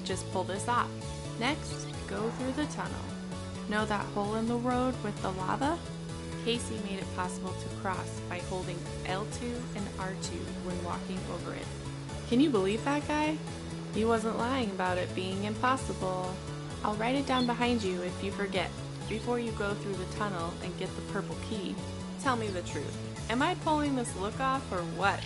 could just pull this off. Next, go through the tunnel. Know that hole in the road with the lava? Casey made it possible to cross by holding L2 and R2 when walking over it. Can you believe that guy? He wasn't lying about it being impossible. I'll write it down behind you if you forget, before you go through the tunnel and get the purple key. Tell me the truth. Am I pulling this look off or what?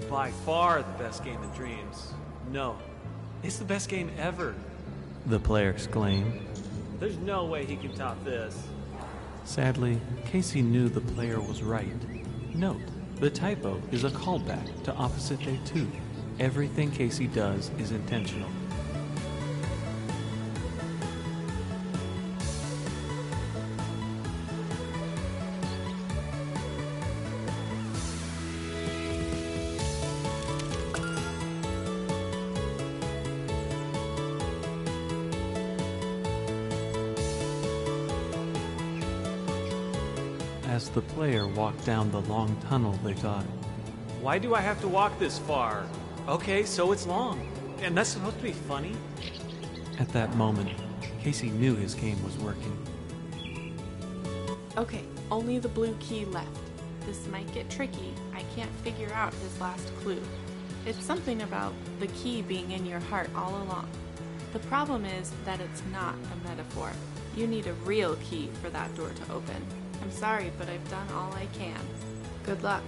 By far the best game in Dreams. No, it's the best game ever, the player exclaimed. There's no way he can top this. Sadly, Casey knew the player was right. Note, the typo is a callback to Opposite Day 2. Everything Casey does is intentional. As the player walked down the long tunnel, they thought, why do I have to walk this far? Okay, so it's long. And that's supposed to be funny? At that moment, Casey knew his game was working. Okay, only the blue key left. This might get tricky. I can't figure out his last clue. It's something about the key being in your heart all along. The problem is that it's not a metaphor. You need a real key for that door to open. I'm sorry, but I've done all I can. Good luck.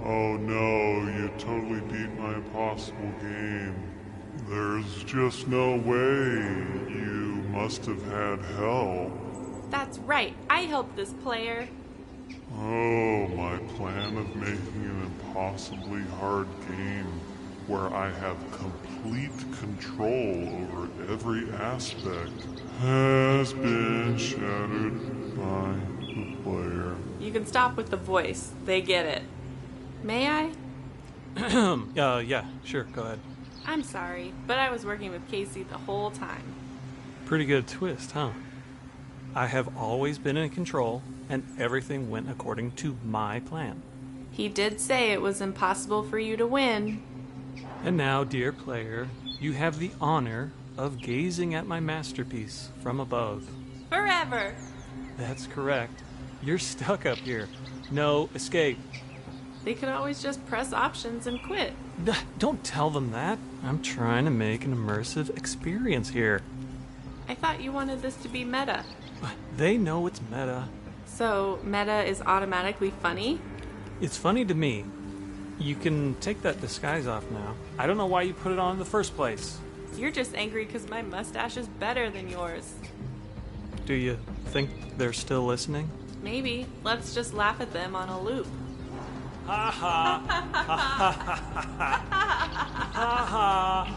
Oh no, you totally beat my impossible game. There's just no way. You must have had help. That's right, I helped this player. Oh, my plan of making an impossibly hard game where I have complete control over every aspect has been shattered by the player. You can stop with the voice, they get it. May I? Yeah, sure, go ahead. I'm sorry, but I was working with Casey the whole time. Pretty good twist, huh? I have always been in control, and everything went according to my plan. He did say it was impossible for you to win. And now, dear player, you have the honor of gazing at my masterpiece from above. Forever! That's correct. You're stuck up here. No escape. They could always just press options and quit. Don't tell them that. I'm trying to make an immersive experience here. I thought you wanted this to be meta. They know it's meta. So, meta is automatically funny? It's funny to me. You can take that disguise off now. I don't know why you put it on in the first place. You're just angry because my mustache is better than yours. Do you think they're still listening? Maybe. Let's just laugh at them on a loop. Ha ha. Ha ha. Ha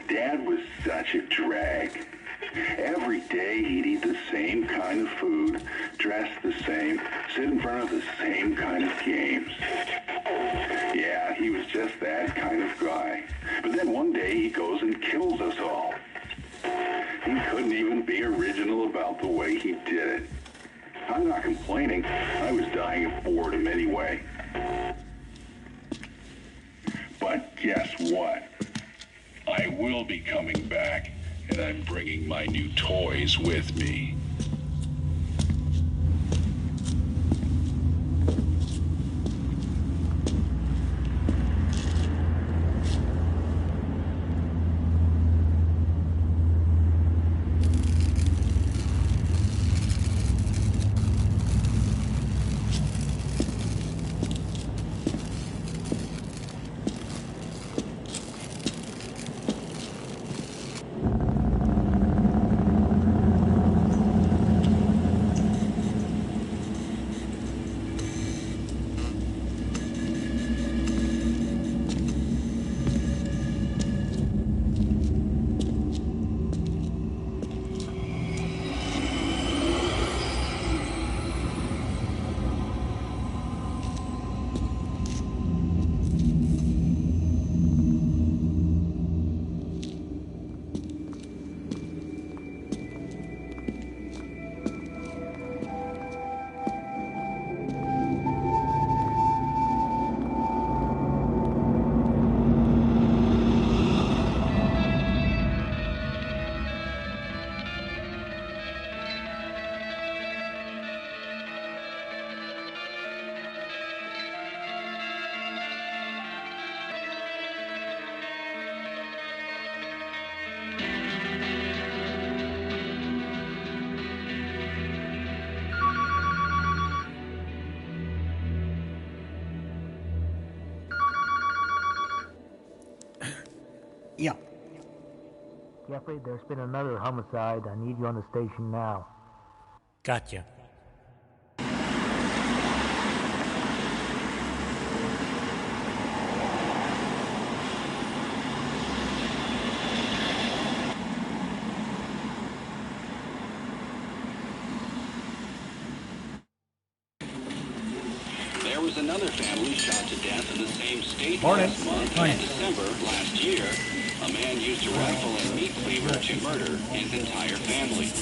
Dad was such a drag. Every day he'd eat the same kind of food, dress the same, sit in front of the same kind of games. Yeah, he was just that kind of guy. But then one day he goes and kills us all. He couldn't even be original about the way he did it. I'm not complaining. I was dying of boredom anyway. But guess what? I will be coming back, and I'm bringing my new toys with me. Yeah. Jeffrey, there's been another homicide. I need you on the station now. Gotcha. There was another family shot to death in the same state Morning. last month. Morning. In December last year, a man used a rifle and meat cleaver to murder his entire family.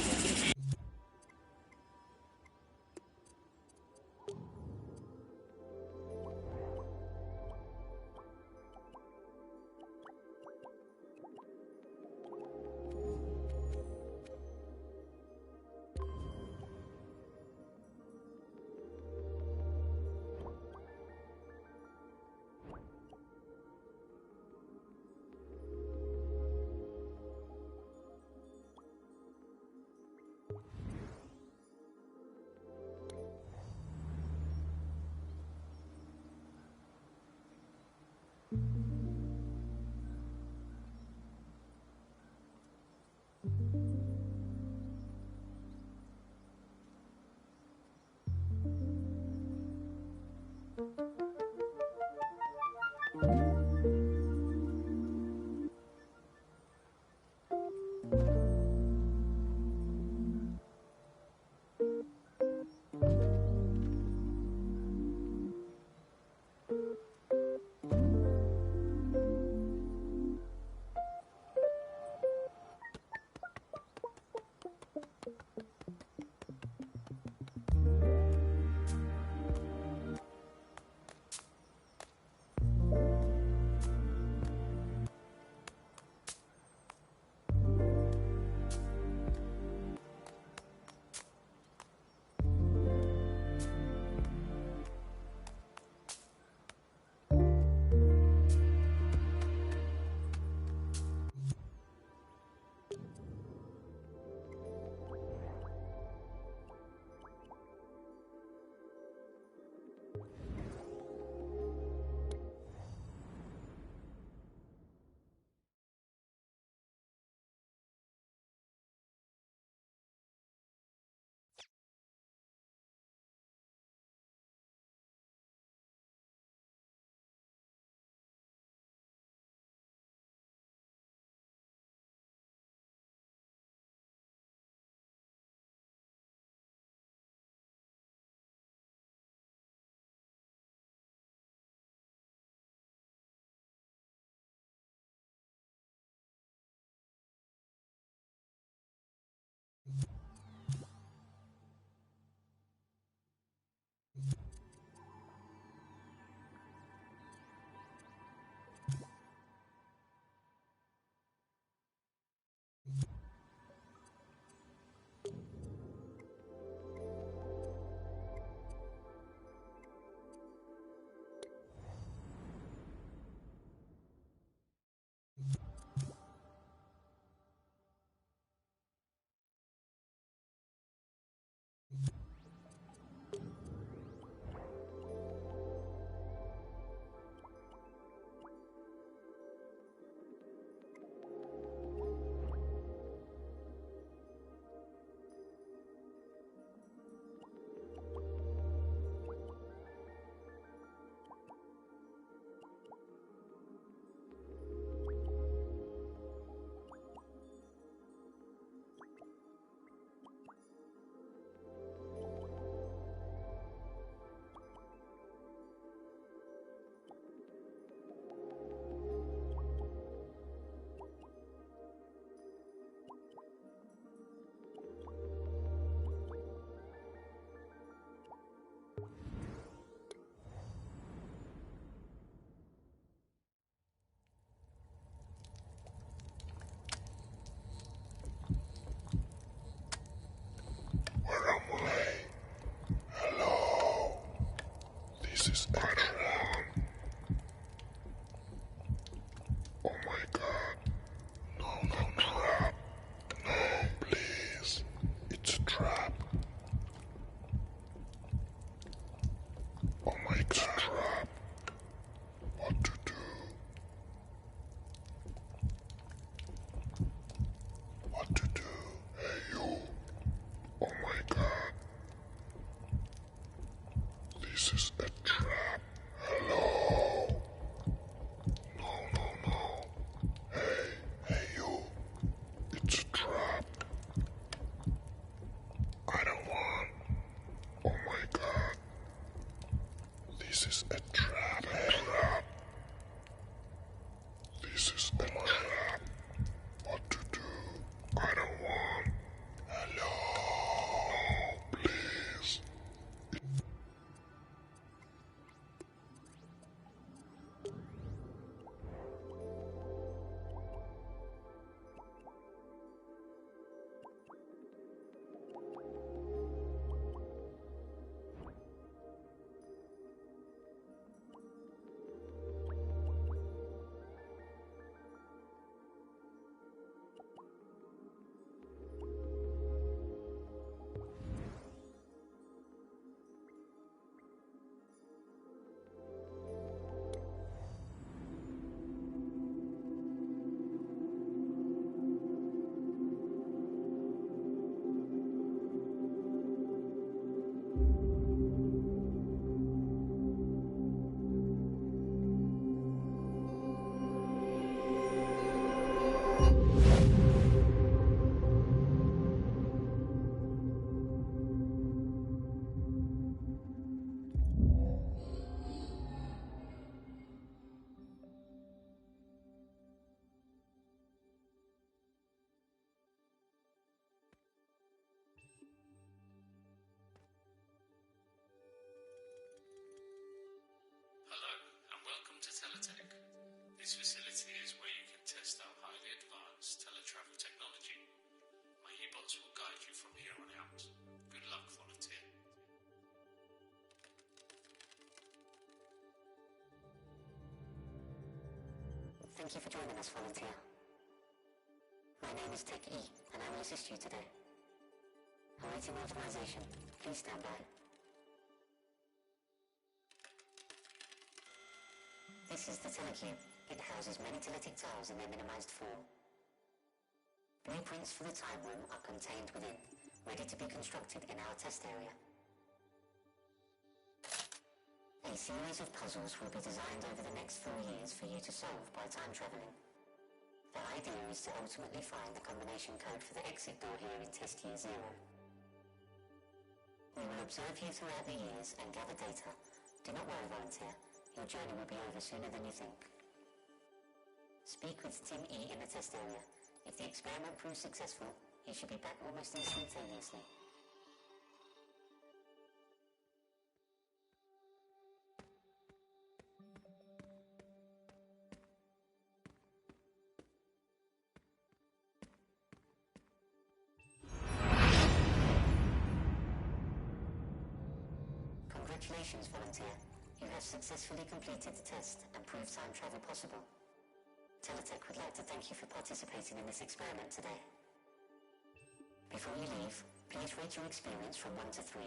Where am I? Hello? This is a trap. Oh my god. No, trap. No, please. It's a trap. Oh my god. Trap. What to do? What to do? Hey, you. Oh my god. This is a trap. Hello? No. Hey, you. It's a trap. I don't want. Oh my god. This is a trap. Trap. This is a trap. What to do? I don't want. Hello? No, please. Hello, and welcome to Teletech. This facility is where you can test our highly advanced teletravel technology. My e-bots will guide you from here on out. Good luck, volunteer. Thank you for joining us, volunteer. My name is Tech E, and I will assist you today. Awaiting authorization. Please stand by. This is the Telecube. It houses many teletic tiles in their minimized form. Blueprints for the time room are contained within, ready to be constructed in our test area. A series of puzzles will be designed over the next 4 years for you to solve by time traveling. The idea is to ultimately find the combination code for the exit door here in test year 0. We will observe you throughout the years and gather data. Do not worry, volunteer. Your journey will be over sooner than you think. Speak with Tim E in the test area. If the experiment proves successful, You should be back almost instantaneously. Congratulations, volunteer. You have successfully completed the test and proved time travel possible. Teletech would like to thank you for participating in this experiment today. Before you leave, please rate your experience from 1 to 3.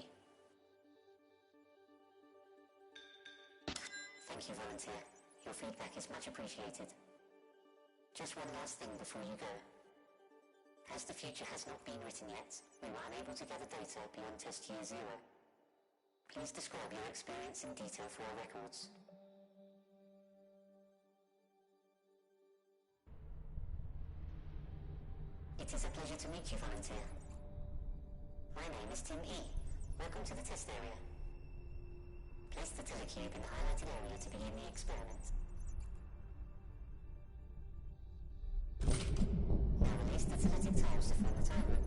Thank you, volunteer. Your feedback is much appreciated. Just one last thing before you go. As the future has not been written yet, we were unable to gather data beyond test year 0. Please describe your experience in detail for our records. It is a pleasure to meet you, volunteer. My name is Tim E. Welcome to the test area. Place the telecube in the highlighted area to begin the experiment. Now release the teletic tiles to form the time room.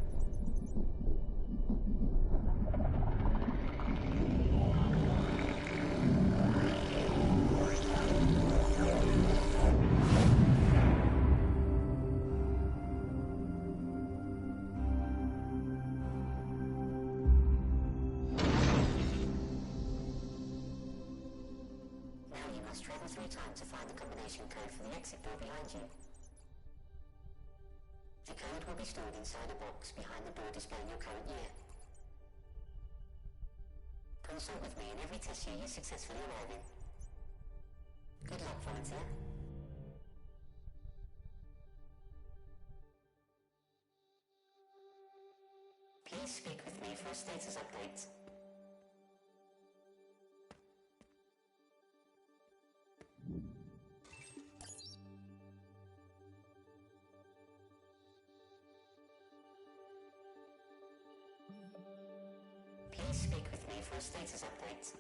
Travel through time to find the combination code for the exit door behind you. The code will be stored inside a box behind the door displaying your current year. Consult with me in every test year you successfully arrive in. Good luck, volunteer. Please speak with me for a status update. Please speak with me for a status update.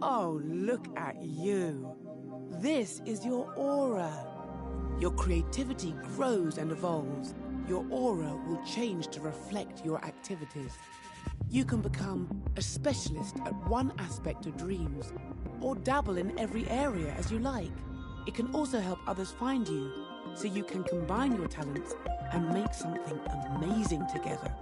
Oh, look at you. This is your aura. Your creativity grows and evolves. Your aura will change to reflect your activities. You can become a specialist at one aspect of dreams, or dabble in every area as you like. It can also help others find you, so you can combine your talents and make something amazing together.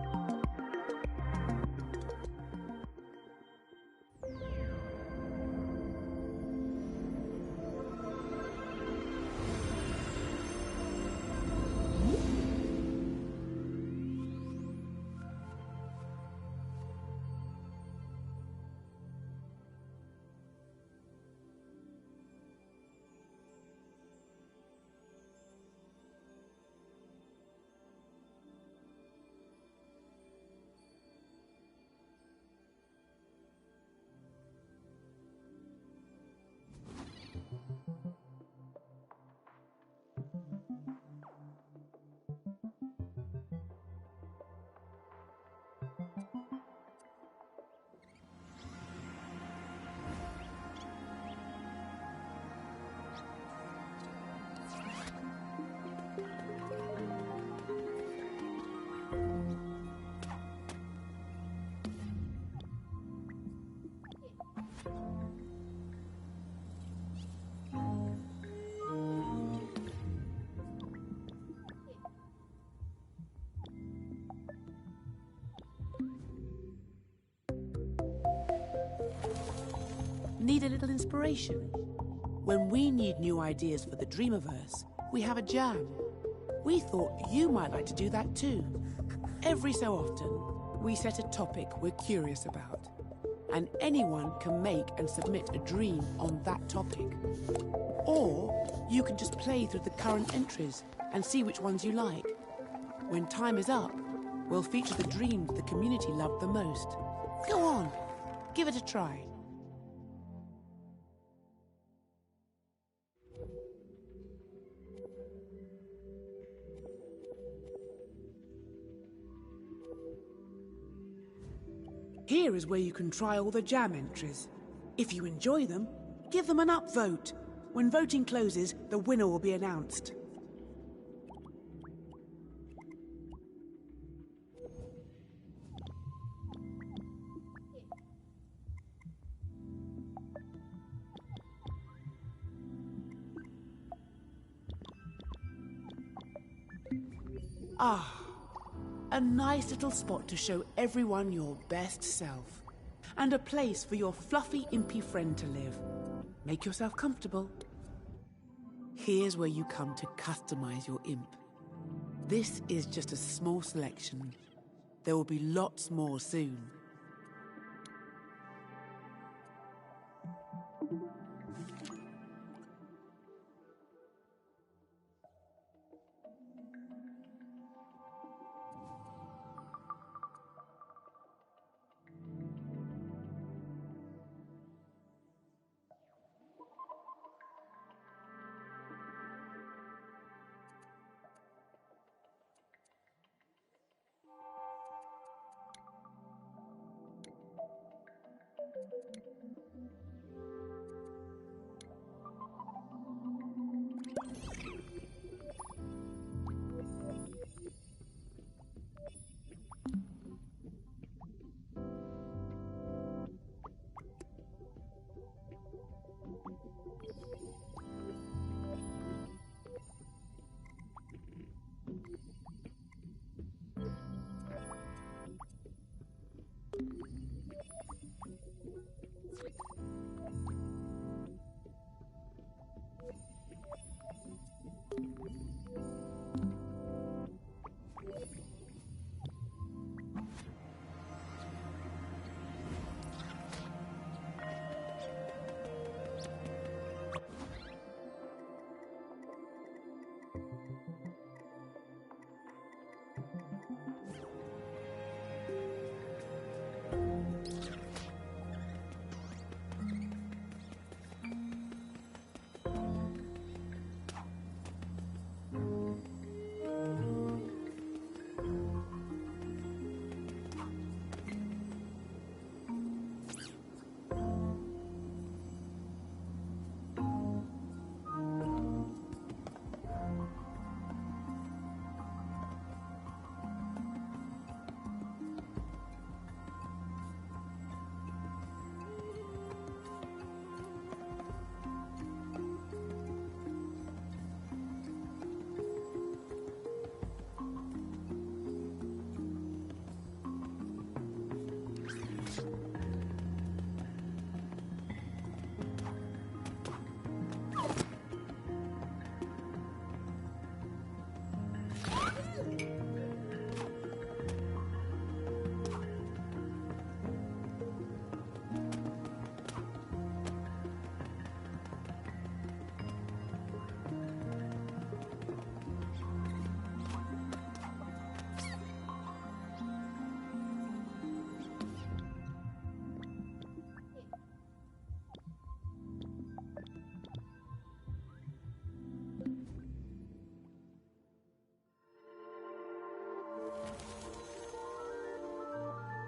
Need a little inspiration? When we need new ideas for the Dreamiverse, we have a jam. We thought you might like to do that too. Every so often, we set a topic we're curious about, and anyone can make and submit a dream on that topic. Or you can just play through the current entries and see which ones you like. When time is up, we'll feature the dreams the community loved the most. Go on, give it a try. Here is where you can try all the jam entries. If you enjoy them, give them an upvote. When voting closes, the winner will be announced. Ah, a nice little spot to show everyone your best self. And a place for your fluffy, impy friend to live. Make yourself comfortable. Here's where you come to customize your imp. This is just a small selection. There will be lots more soon.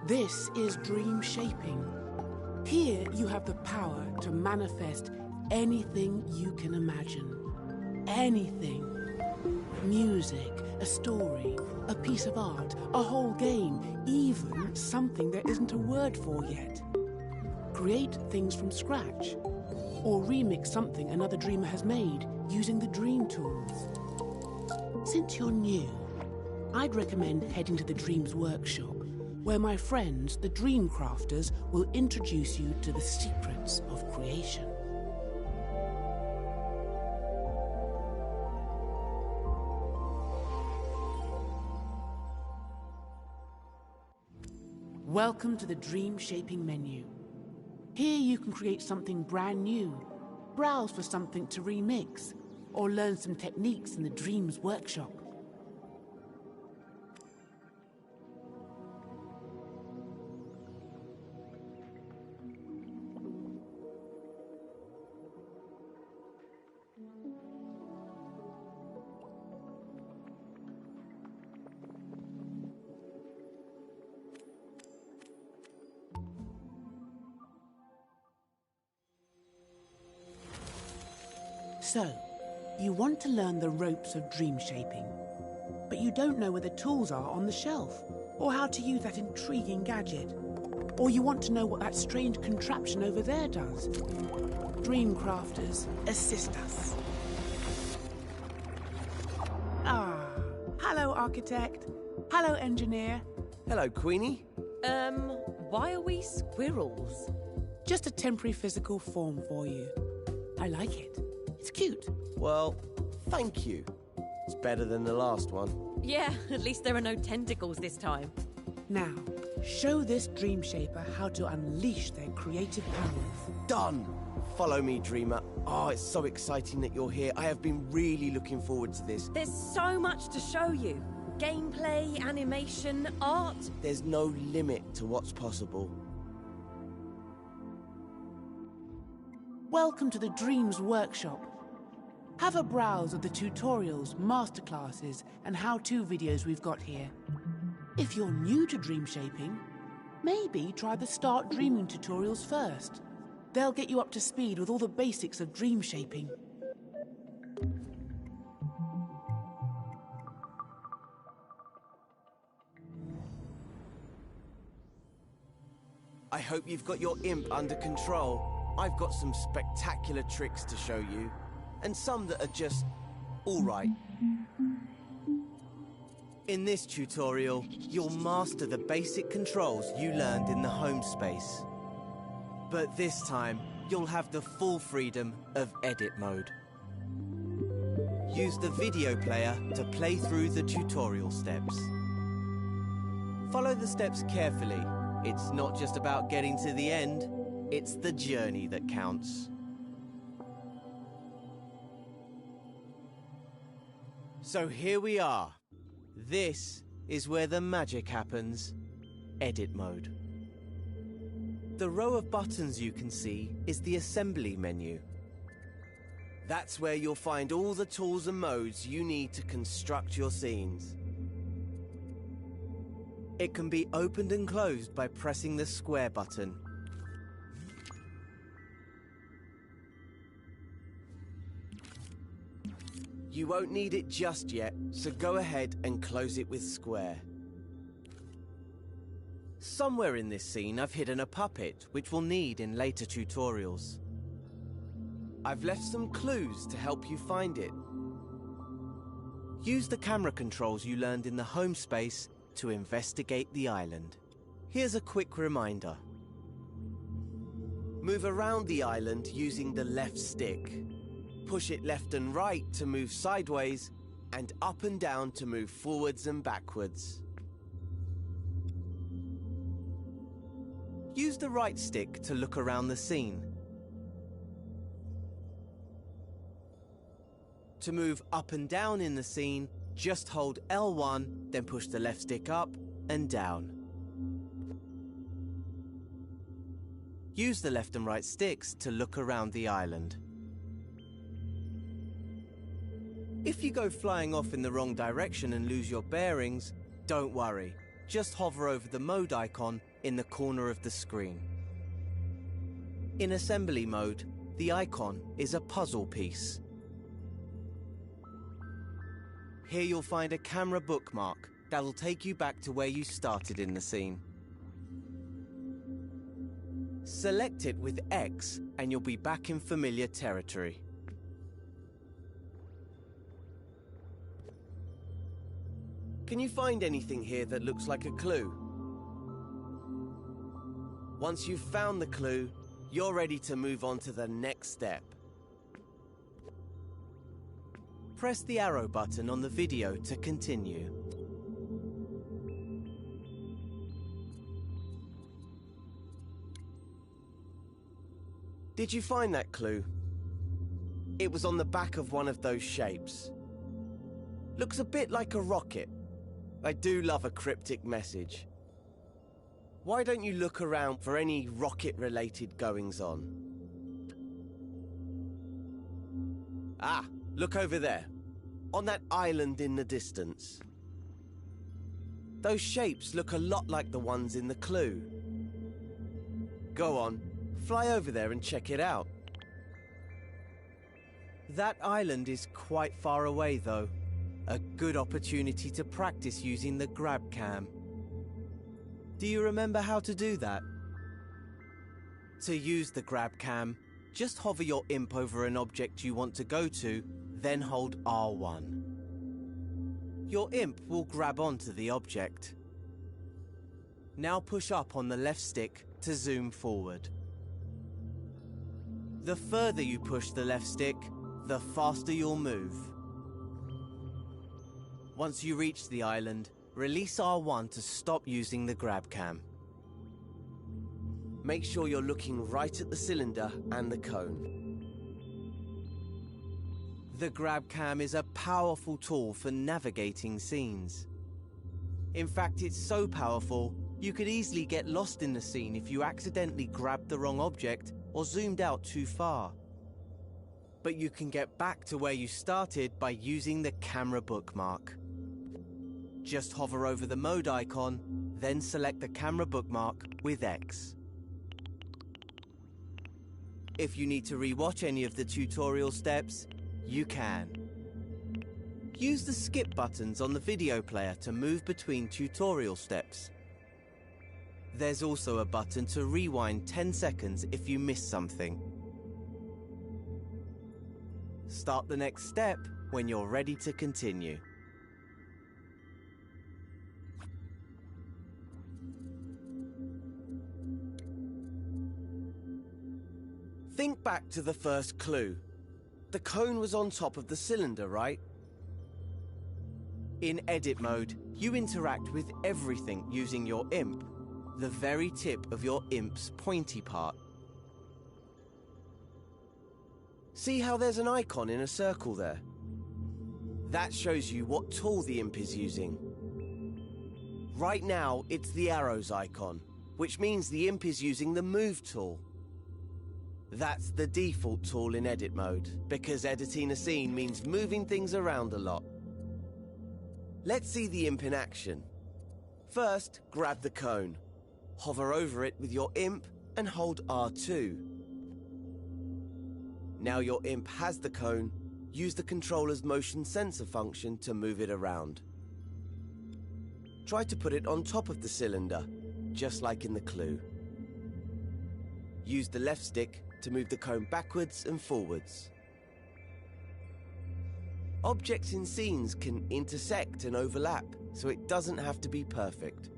This is dream shaping. Here you have the power to manifest anything you can imagine. Anything. Music, a story, a piece of art, a whole game, even something there isn't a word for yet. Create things from scratch, or remix something another dreamer has made using the dream tools. Since you're new, I'd recommend heading to the Dreams Workshop, where my friends, the Dream Crafters, will introduce you to the secrets of creation. Welcome to the Dream Shaping menu. Here you can create something brand new, browse for something to remix, or learn some techniques in the Dreams Workshop. So, you want to learn the ropes of dream shaping, but you don't know where the tools are on the shelf, or how to use that intriguing gadget, or you want to know what that strange contraption over there does. Dreamcrafters, assist us. Ah, hello architect, hello engineer. Hello, Queenie. Why are we squirrels? Just a temporary physical form for you. I like it. It's cute. Well, thank you. It's better than the last one. Yeah, at least there are no tentacles this time. Now, show this dream shaper how to unleash their creative powers. Done! Follow me, Dreamer. Oh, it's so exciting that you're here. I have been really looking forward to this. There's so much to show you. Gameplay, animation, art. There's no limit to what's possible. Welcome to the Dreams Workshop. Have a browse of the tutorials, masterclasses, and how-to videos we've got here. If you're new to dream shaping, maybe try the Start Dreaming tutorials first. They'll get you up to speed with all the basics of dream shaping. I hope you've got your imp under control. I've got some spectacular tricks to show you, and some that are just all right. In this tutorial, you'll master the basic controls you learned in the home space. But this time, you'll have the full freedom of edit mode. Use the video player to play through the tutorial steps. Follow the steps carefully. It's not just about getting to the end, it's the journey that counts. So here we are. This is where the magic happens. Edit mode. The row of buttons you can see is the assembly menu. That's where you'll find all the tools and modes you need to construct your scenes. It can be opened and closed by pressing the square button. You won't need it just yet, so go ahead and close it with square. Somewhere in this scene I've hidden a puppet, which we'll need in later tutorials. I've left some clues to help you find it. Use the camera controls you learned in the home space to investigate the island. Here's a quick reminder. Move around the island using the left stick. Push it left and right to move sideways, and up and down to move forwards and backwards. Use the right stick to look around the scene. To move up and down in the scene, just hold L1, then push the left stick up and down. Use the left and right sticks to look around the island. If you go flying off in the wrong direction and lose your bearings, don't worry. Just hover over the mode icon in the corner of the screen. In assembly mode, the icon is a puzzle piece. Here you'll find a camera bookmark that'll take you back to where you started in the scene. Select it with X and you'll be back in familiar territory. Can you find anything here that looks like a clue? Once you've found the clue, you're ready to move on to the next step. Press the arrow button on the video to continue. Did you find that clue? It was on the back of one of those shapes. Looks a bit like a rocket. I do love a cryptic message. Why don't you look around for any rocket-related goings-on? Ah, look over there. On that island in the distance. Those shapes look a lot like the ones in the clue. Go on, fly over there and check it out. That island is quite far away though. A good opportunity to practice using the grab cam. Do you remember how to do that? To use the grab cam, just hover your imp over an object you want to go to, then hold R1. Your imp will grab onto the object. Now push up on the left stick to zoom forward. The further you push the left stick, the faster you'll move. Once you reach the island, release R1 to stop using the grab cam. Make sure you're looking right at the cylinder and the cone. The grab cam is a powerful tool for navigating scenes. In fact, it's so powerful, you could easily get lost in the scene if you accidentally grabbed the wrong object or zoomed out too far. But you can get back to where you started by using the camera bookmark. Just hover over the mode icon, then select the camera bookmark with X. If you need to rewatch any of the tutorial steps, you can. Use the skip buttons on the video player to move between tutorial steps. There's also a button to rewind 10 seconds if you miss something. Start the next step when you're ready to continue. Think back to the first clue. The cone was on top of the cylinder, right? In edit mode, you interact with everything using your imp, the very tip of your imp's pointy part. See how there's an icon in a circle there? That shows you what tool the imp is using. Right now, it's the arrows icon, which means the imp is using the move tool. That's the default tool in edit mode, because editing a scene means moving things around a lot. Let's see the imp in action. First, grab the cone. Hover over it with your imp and hold R2. Now your imp has the cone, use the controller's motion sensor function to move it around. Try to put it on top of the cylinder, just like in the clue. Use the left stick to move the cone backwards and forwards. Objects in scenes can intersect and overlap, so it doesn't have to be perfect.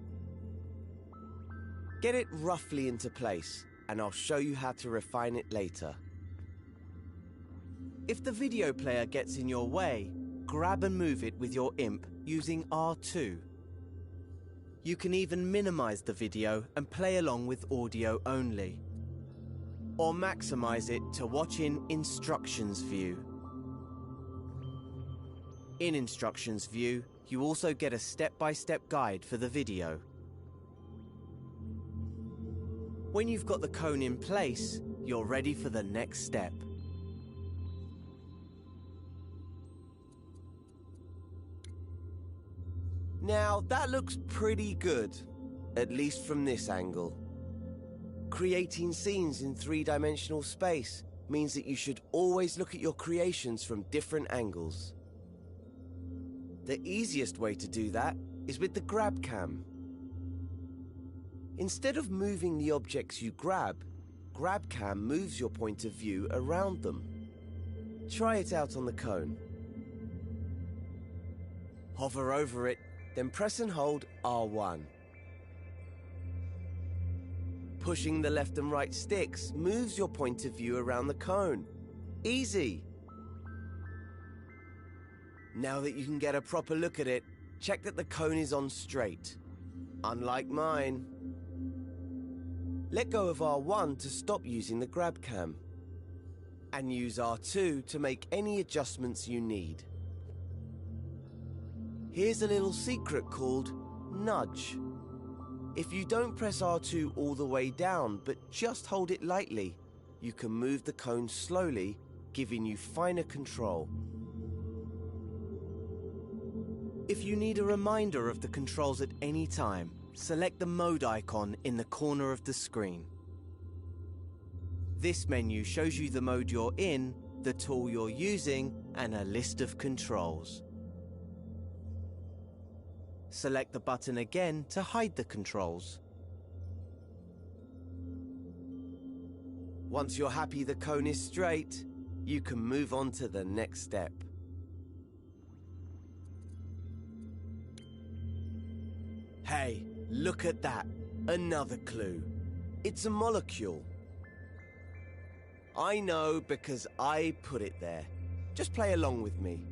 Get it roughly into place, and I'll show you how to refine it later. If the video player gets in your way, grab and move it with your imp using R2. You can even minimize the video and play along with audio only. Or maximize it to watch in Instructions View. In Instructions View, you also get a step-by-step guide for the video. When you've got the cone in place, you're ready for the next step. Now, that looks pretty good, at least from this angle. Creating scenes in three-dimensional space means that you should always look at your creations from different angles. The easiest way to do that is with the grab cam. Instead of moving the objects you grab, grab cam moves your point of view around them. Try it out on the cone. Hover over it, then press and hold R1. Pushing the left and right sticks moves your point of view around the cone. Easy! Now that you can get a proper look at it, check that the cone is on straight. Unlike mine. Let go of R1 to stop using the grab cam. and use R2 to make any adjustments you need. Here's a little secret called Nudge. If you don't press R2 all the way down, but just hold it lightly, you can move the cone slowly, giving you finer control. If you need a reminder of the controls at any time, select the mode icon in the corner of the screen. This menu shows you the mode you're in, the tool you're using, and a list of controls. Select the button again to hide the controls. Once you're happy the cone is straight, you can move on to the next step. Hey, look at that! Another clue. It's a molecule. I know because I put it there. Just play along with me.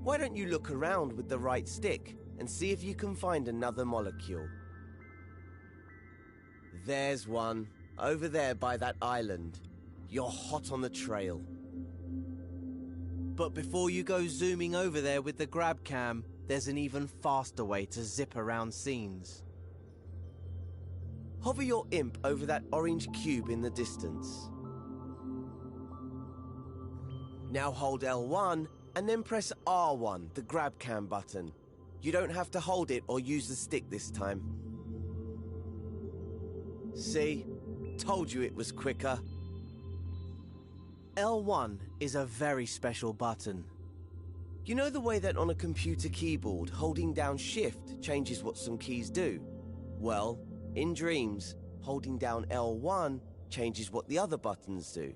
Why don't you look around with the right stick and see if you can find another molecule? There's one, over there by that island. You're hot on the trail. But before you go zooming over there with the grab cam, there's an even faster way to zip around scenes. Hover your imp over that orange cube in the distance. Now hold L1 and then press R1, the grab cam button. You don't have to hold it or use the stick this time. See? Told you it was quicker. L1 is a very special button. You know the way that on a computer keyboard, holding down Shift changes what some keys do? Well, in Dreams, holding down L1 changes what the other buttons do.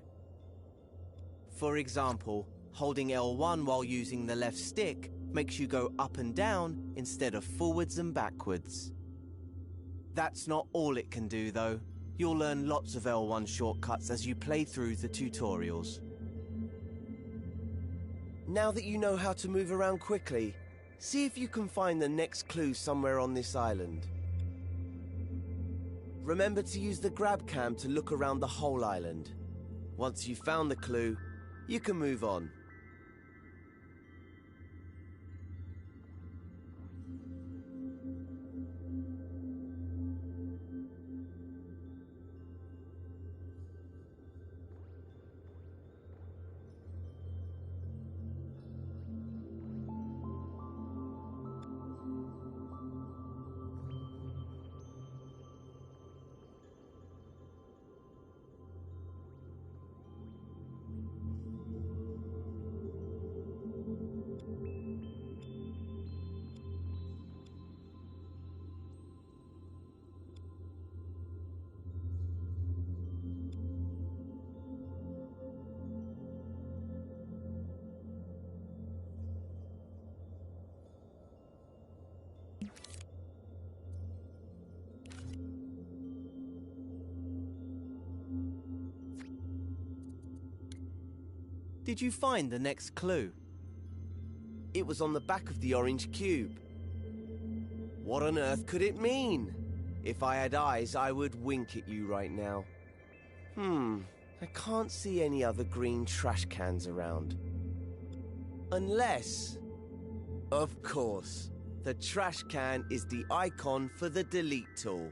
For example, holding L1 while using the left stick makes you go up and down instead of forwards and backwards. That's not all it can do though. You'll learn lots of L1 shortcuts as you play through the tutorials. Now that you know how to move around quickly, see if you can find the next clue somewhere on this island. Remember to use the grab cam to look around the whole island. Once you've found the clue, you can move on. Did you find the next clue? It was on the back of the orange cube. What on earth could it mean? If I had eyes, I would wink at you right now. I can't see any other green trash cans around. Unless... Of course, the trash can is the icon for the delete tool.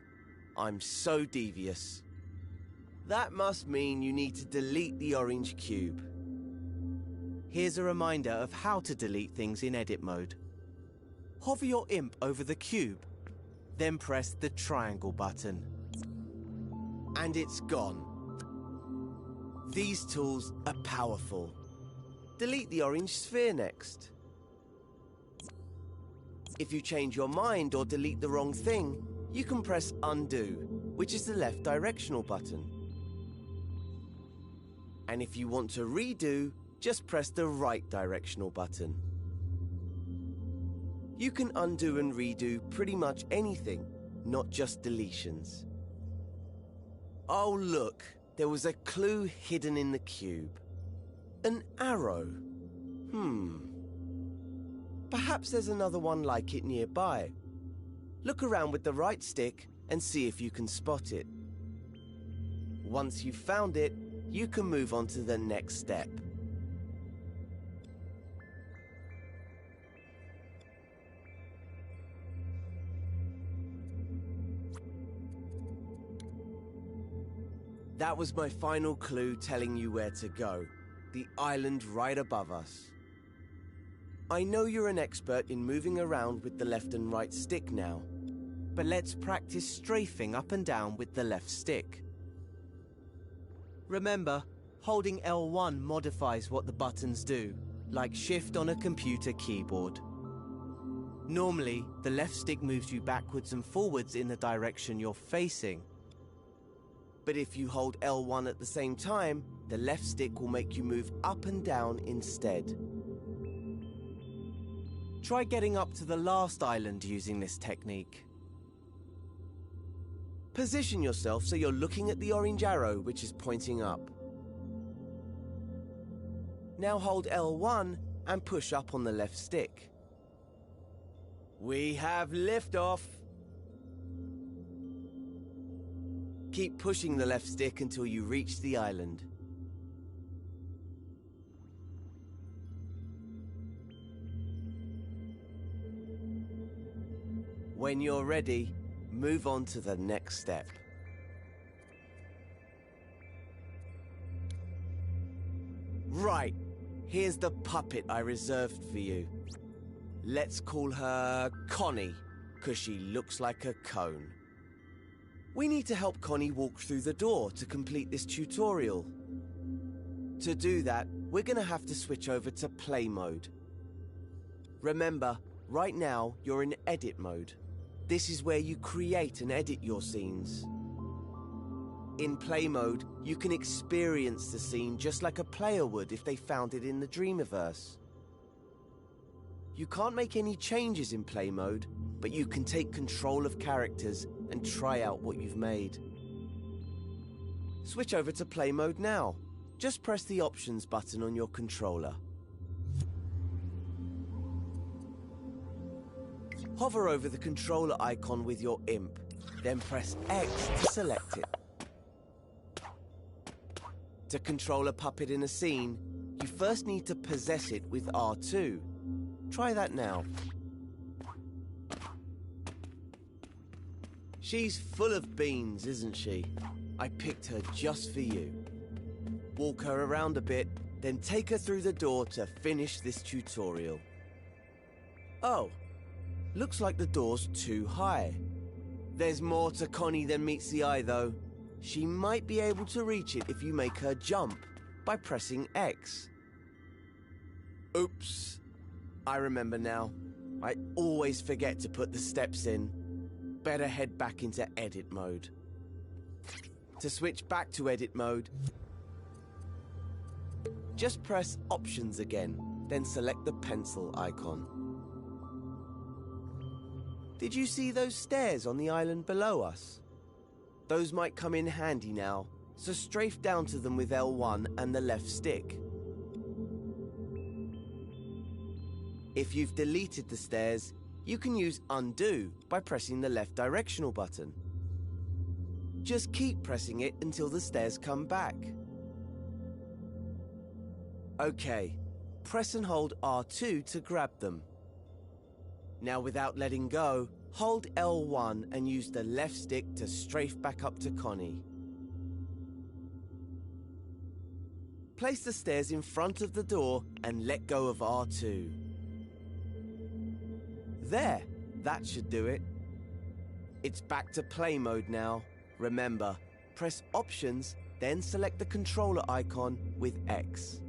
I'm so devious. That must mean you need to delete the orange cube. Here's a reminder of how to delete things in edit mode. Hover your imp over the cube, then press the triangle button. And it's gone. These tools are powerful. Delete the orange sphere next. If you change your mind or delete the wrong thing, you can press undo, which is the left directional button. And if you want to redo, just press the right directional button. You can undo and redo pretty much anything, not just deletions. Oh look, there was a clue hidden in the cube. An arrow. Perhaps there's another one like it nearby. Look around with the right stick and see if you can spot it. Once you've found it, you can move on to the next step. That was my final clue telling you where to go. The island right above us. I know you're an expert in moving around with the left and right stick now, but let's practice strafing up and down with the left stick. Remember, holding L1 modifies what the buttons do, like shift on a computer keyboard. Normally, the left stick moves you backwards and forwards in the direction you're facing. But if you hold L1 at the same time, the left stick will make you move up and down instead. Try getting up to the last island using this technique. Position yourself so you're looking at the orange arrow which is pointing up. Now hold L1 and push up on the left stick. We have liftoff! Keep pushing the left stick until you reach the island. When you're ready, move on to the next step. Right, here's the puppet I reserved for you. Let's call her Connie, 'cause she looks like a cone. We need to help Connie walk through the door to complete this tutorial. To do that, we're gonna have to switch over to play mode. Remember, right now you're in edit mode. This is where you create and edit your scenes. In play mode, you can experience the scene just like a player would if they found it in the Dreamiverse. You can't make any changes in play mode, but you can take control of characters and try out what you've made. Switch over to play mode now. Just press the options button on your controller. Hover over the controller icon with your imp, then press X to select it. To control a puppet in a scene, you first need to possess it with R2. Try that now. She's full of beans, isn't she? I picked her just for you. Walk her around a bit, then take her through the door to finish this tutorial. Oh, looks like the door's too high. There's more to Connie than meets the eye, though. She might be able to reach it if you make her jump by pressing X. Oops. I remember now. I always forget to put the steps in. Better head back into edit mode. To switch back to edit mode, just press options again, then select the pencil icon. Did you see those stairs on the island below us? Those might come in handy now, so strafe down to them with L1 and the left stick. If you've deleted the stairs, you can use undo by pressing the left directional button. Just keep pressing it until the stairs come back. Okay, press and hold R2 to grab them. Now without letting go, hold L1 and use the left stick to strafe back up to Connie. Place the stairs in front of the door and let go of R2. There, that should do it. It's back to play mode now. Remember, press options, then select the controller icon with X.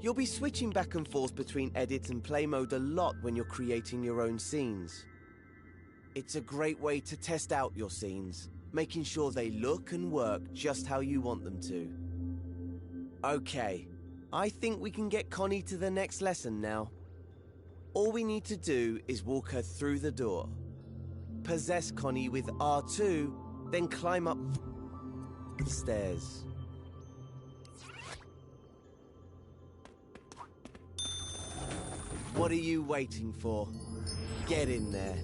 You'll be switching back and forth between edit and play mode a lot when you're creating your own scenes. It's a great way to test out your scenes, making sure they look and work just how you want them to. Okay, I think we can get Connie to the next lesson now. All we need to do is walk her through the door. Possess Connie with R2, then climb up the stairs. What are you waiting for? Get in there.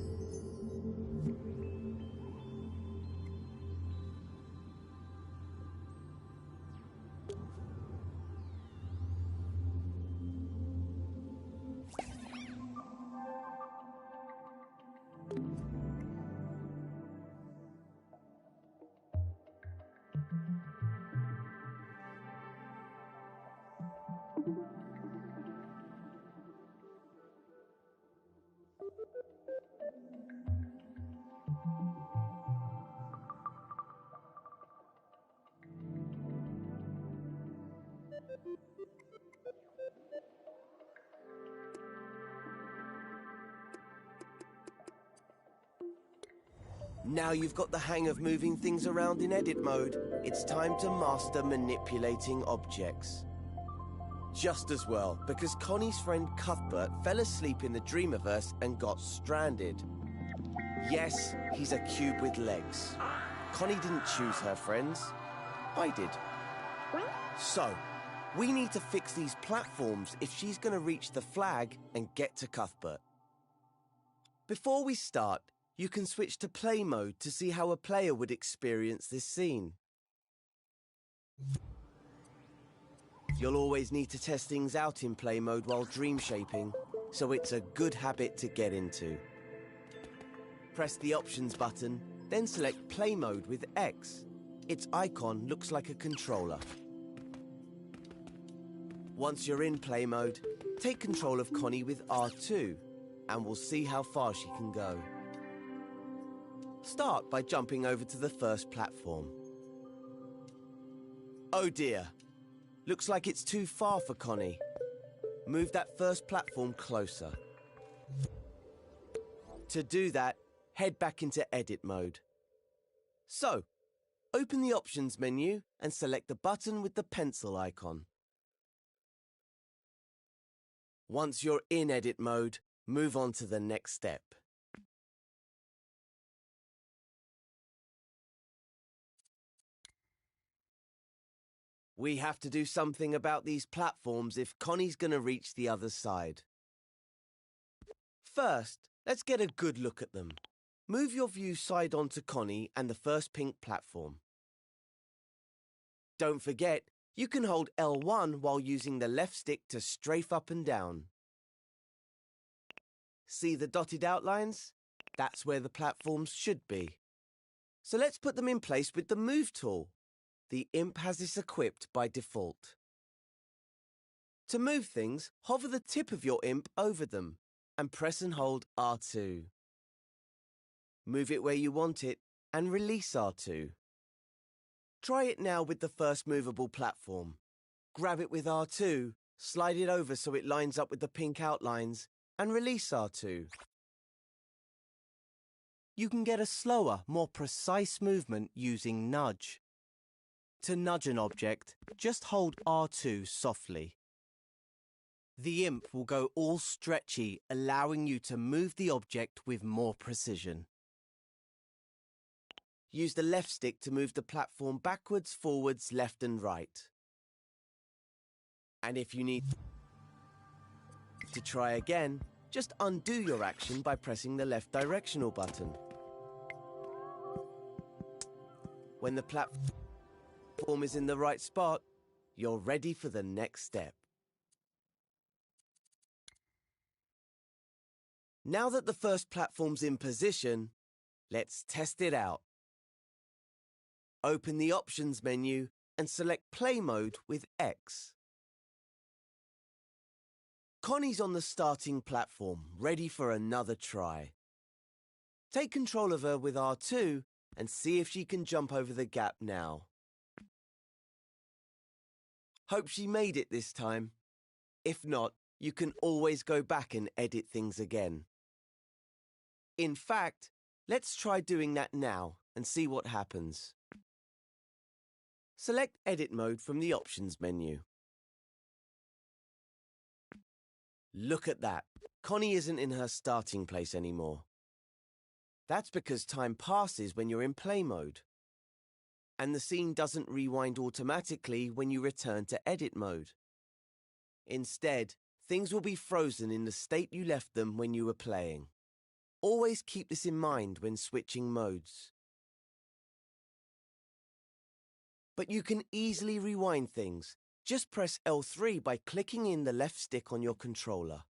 Now you've got the hang of moving things around in edit mode, it's time to master manipulating objects. Just as well, because Connie's friend Cuthbert fell asleep in the Dreamiverse and got stranded. Yes, he's a cube with legs. Connie didn't choose her friends. I did. So, we need to fix these platforms if she's going to reach the flag and get to Cuthbert. Before we start, you can switch to play mode to see how a player would experience this scene. You'll always need to test things out in play mode while dream shaping, so it's a good habit to get into. Press the options button, then select play mode with X. Its icon looks like a controller. Once you're in play mode, take control of Connie with R2, and we'll see how far she can go. Start by jumping over to the first platform. Oh dear. Looks like it's too far for Connie. Move that first platform closer. To do that, head back into edit mode. So, open the options menu and select the button with the pencil icon. Once you're in edit mode, move on to the next step. We have to do something about these platforms if Connie's going to reach the other side. First, let's get a good look at them. Move your view side on to Connie and the first pink platform. Don't forget, you can hold L1 while using the left stick to strafe up and down. See the dotted outlines? That's where the platforms should be. So let's put them in place with the Move tool. The imp has this equipped by default. To move things, hover the tip of your imp over them and press and hold R2. Move it where you want it and release R2. Try it now with the first movable platform. Grab it with R2, slide it over so it lines up with the pink outlines, and release R2. You can get a slower, more precise movement using nudge. To nudge an object, just hold R2 softly. The imp will go all stretchy, allowing you to move the object with more precision. Use the left stick to move the platform backwards, forwards, left and right. And if you need to try again, just undo your action by pressing the left directional button. When the platform is in the right spot, you're ready for the next step. Now that the first platform's in position, let's test it out. Open the options menu and select play mode with X. Connie's on the starting platform, ready for another try. Take control of her with R2 and see if she can jump over the gap now. Hope she made it this time. If not, you can always go back and edit things again. In fact, let's try doing that now and see what happens. Select Edit Mode from the Options menu. Look at that. Connie isn't in her starting place anymore. That's because time passes when you're in play mode. And the scene doesn't rewind automatically when you return to edit mode. Instead, things will be frozen in the state you left them when you were playing. Always keep this in mind when switching modes. But you can easily rewind things. Just press L3 by clicking in the left stick on your controller.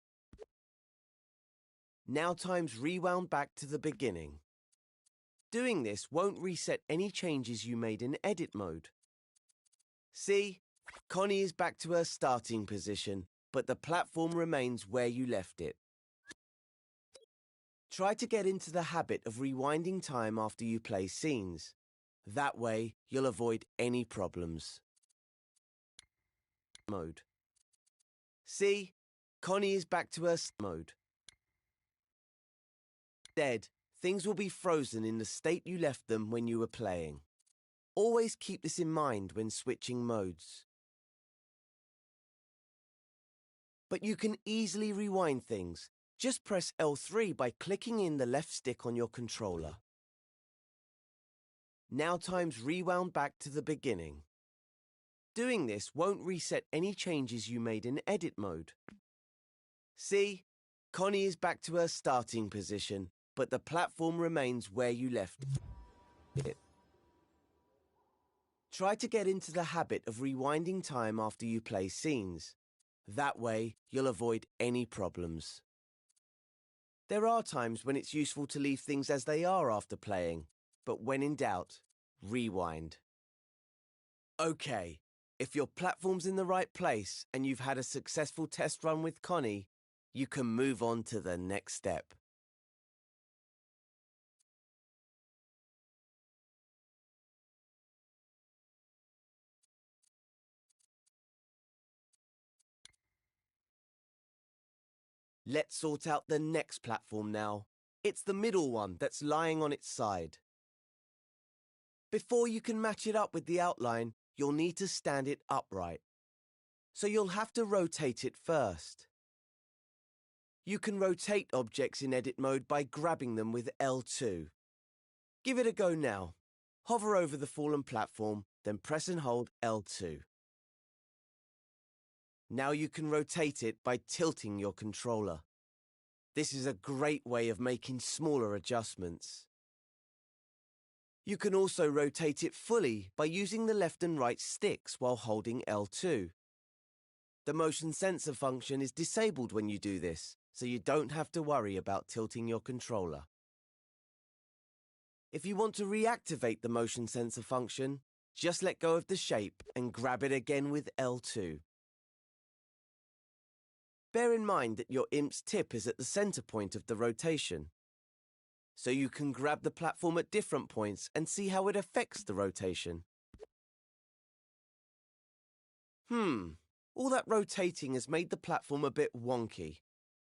Now time's rewound back to the beginning. Doing this won't reset any changes you made in edit mode. See? Connie is back to her starting position, but the platform remains where you left it. Try to get into the habit of rewinding time after you play scenes. That way, you'll avoid any problems. mode. See? Connie is back to her mode. Instead, things will be frozen in the state you left them when you were playing. Always keep this in mind when switching modes. But you can easily rewind things. Just press L3 by clicking in the left stick on your controller. Now time's rewound back to the beginning. Doing this won't reset any changes you made in edit mode. See? Connie is back to her starting position, but the platform remains where you left it. Try to get into the habit of rewinding time after you play scenes. That way, you'll avoid any problems. There are times when it's useful to leave things as they are after playing, but when in doubt, rewind. Okay, if your platform's in the right place and you've had a successful test run with Connie, you can move on to the next step. Let's sort out the next platform now. It's the middle one that's lying on its side. Before you can match it up with the outline, you'll need to stand it upright. So you'll have to rotate it first. You can rotate objects in edit mode by grabbing them with L2. Give it a go now. Hover over the fallen platform, then press and hold L2. Now you can rotate it by tilting your controller. This is a great way of making smaller adjustments. You can also rotate it fully by using the left and right sticks while holding L2. The motion sensor function is disabled when you do this, so you don't have to worry about tilting your controller. If you want to reactivate the motion sensor function, just let go of the shape and grab it again with L2. Bear in mind that your IMP's tip is at the center point of the rotation, so you can grab the platform at different points and see how it affects the rotation. All that rotating has made the platform a bit wonky.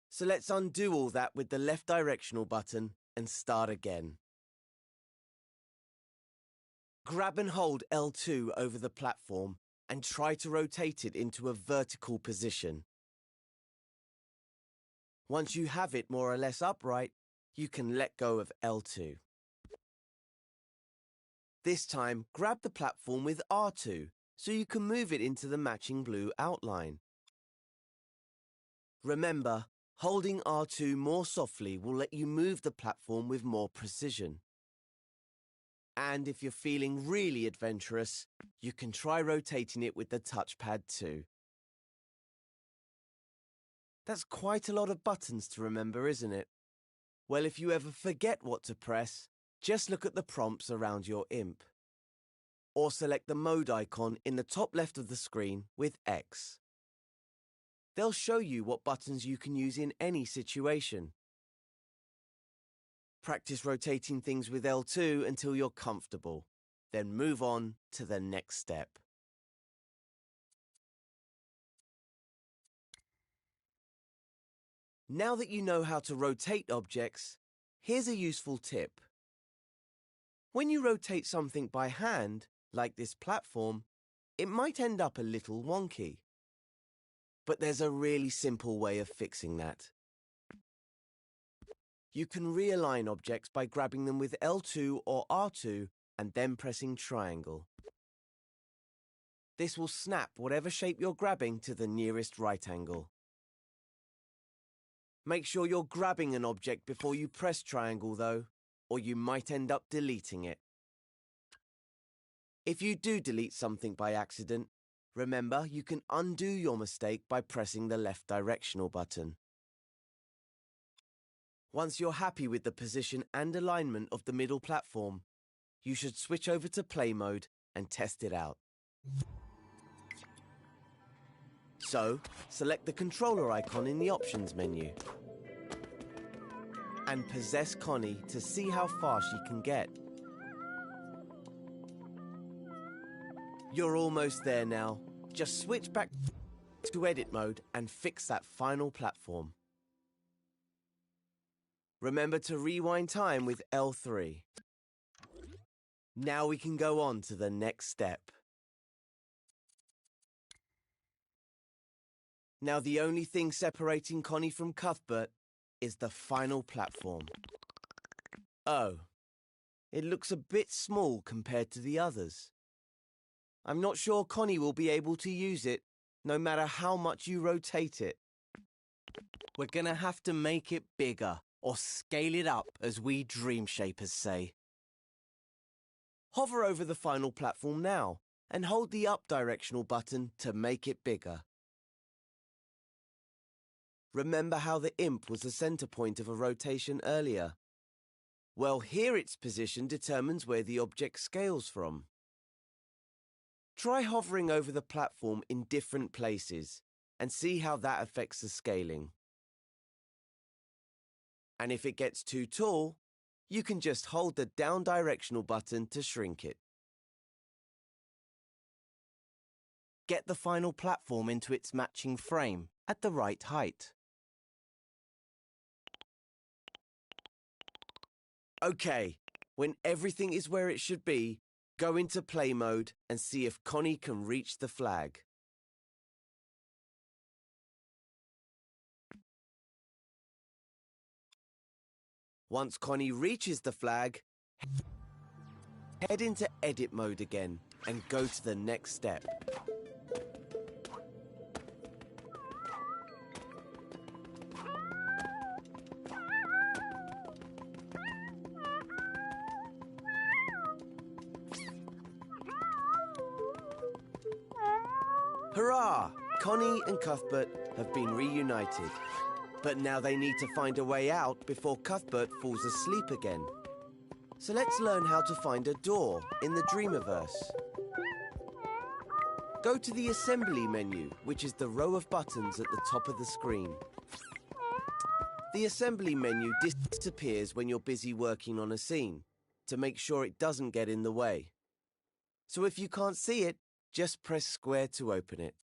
So let's undo all that with the left directional button and start again. Grab and hold L2 over the platform and try to rotate it into a vertical position. Once you have it more or less upright, you can let go of L2. This time, grab the platform with R2 so you can move it into the matching blue outline. Remember, holding R2 more softly will let you move the platform with more precision. And if you're feeling really adventurous, you can try rotating it with the touchpad too. That's quite a lot of buttons to remember, isn't it? Well, if you ever forget what to press, just look at the prompts around your IMP. Or select the mode icon in the top left of the screen with X. They'll show you what buttons you can use in any situation. Practice rotating things with L2 until you're comfortable. Then move on to the next step. Now that you know how to rotate objects, here's a useful tip. When you rotate something by hand, like this platform, it might end up a little wonky. But there's a really simple way of fixing that. You can realign objects by grabbing them with L2 or R2 and then pressing triangle. This will snap whatever shape you're grabbing to the nearest right angle. Make sure you're grabbing an object before you press triangle though, or you might end up deleting it. If you do delete something by accident, remember you can undo your mistake by pressing the left directional button. Once you're happy with the position and alignment of the middle platform, you should switch over to play mode and test it out. So, select the controller icon in the options menu and possess Connie to see how far she can get. You're almost there now. Just switch back to edit mode and fix that final platform. Remember to rewind time with L3. Now we can go on to the next step. Now the only thing separating Connie from Cuthbert is the final platform. Oh, it looks a bit small compared to the others. I'm not sure Connie will be able to use it, no matter how much you rotate it. We're gonna have to make it bigger, or scale it up, as we Dream Shapers say. Hover over the final platform now, and hold the up directional button to make it bigger. Remember how the imp was the center point of a rotation earlier? Well, here its position determines where the object scales from. Try hovering over the platform in different places and see how that affects the scaling. And if it gets too tall, you can just hold the down directional button to shrink it. Get the final platform into its matching frame at the right height. Okay, when everything is where it should be, go into play mode and see if Connie can reach the flag. Once Connie reaches the flag, head into edit mode again and go to the next step. Hurrah! Connie and Cuthbert have been reunited. But now they need to find a way out before Cuthbert falls asleep again. So let's learn how to find a door in the Dreamiverse. Go to the Assembly menu, which is the row of buttons at the top of the screen. The Assembly menu disappears when you're busy working on a scene, to make sure it doesn't get in the way. So if you can't see it, just press square to open it.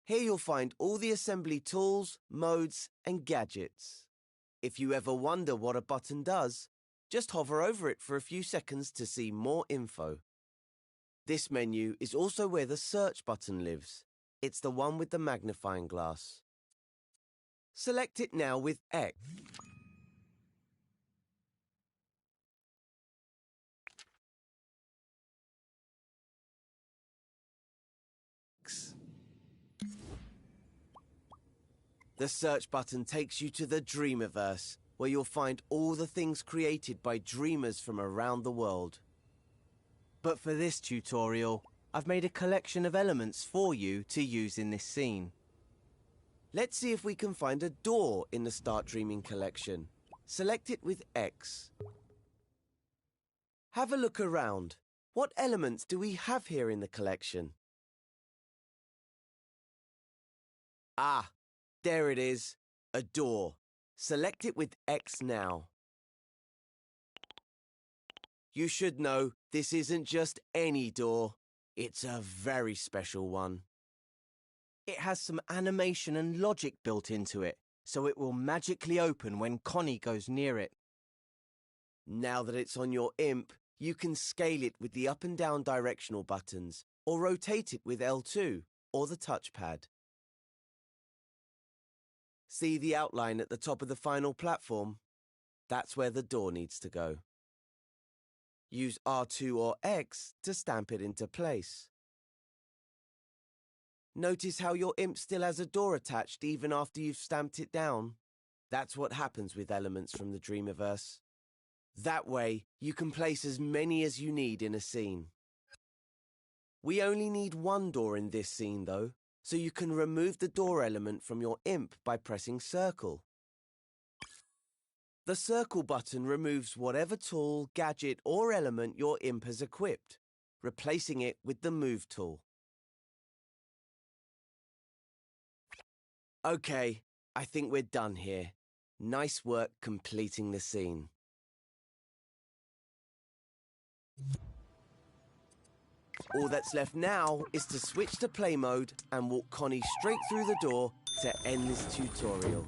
Here you'll find all the assembly tools, modes, and gadgets. If you ever wonder what a button does, just hover over it for a few seconds to see more info. This menu is also where the search button lives. It's the one with the magnifying glass. Select it now with X. The search button takes you to the Dreamiverse, where you'll find all the things created by dreamers from around the world. But for this tutorial, I've made a collection of elements for you to use in this scene. Let's see if we can find a door in the Start Dreaming collection. Select it with X. Have a look around. What elements do we have here in the collection? Ah! There it is, a door. Select it with X now. You should know this isn't just any door, it's a very special one. It has some animation and logic built into it, so it will magically open when Connie goes near it. Now that it's on your imp, you can scale it with the up and down directional buttons, or rotate it with L2, or the touchpad. See the outline at the top of the final platform? That's where the door needs to go. Use R2 or X to stamp it into place. Notice how your imp still has a door attached even after you've stamped it down? That's what happens with elements from the Dreamiverse. That way, you can place as many as you need in a scene. We only need one door in this scene though, so you can remove the door element from your imp by pressing circle. The circle button removes whatever tool, gadget or element your imp has equipped, replacing it with the move tool. Okay, I think we're done here. Nice work completing the scene. All that's left now is to switch to play mode and walk Connie straight through the door to end this tutorial.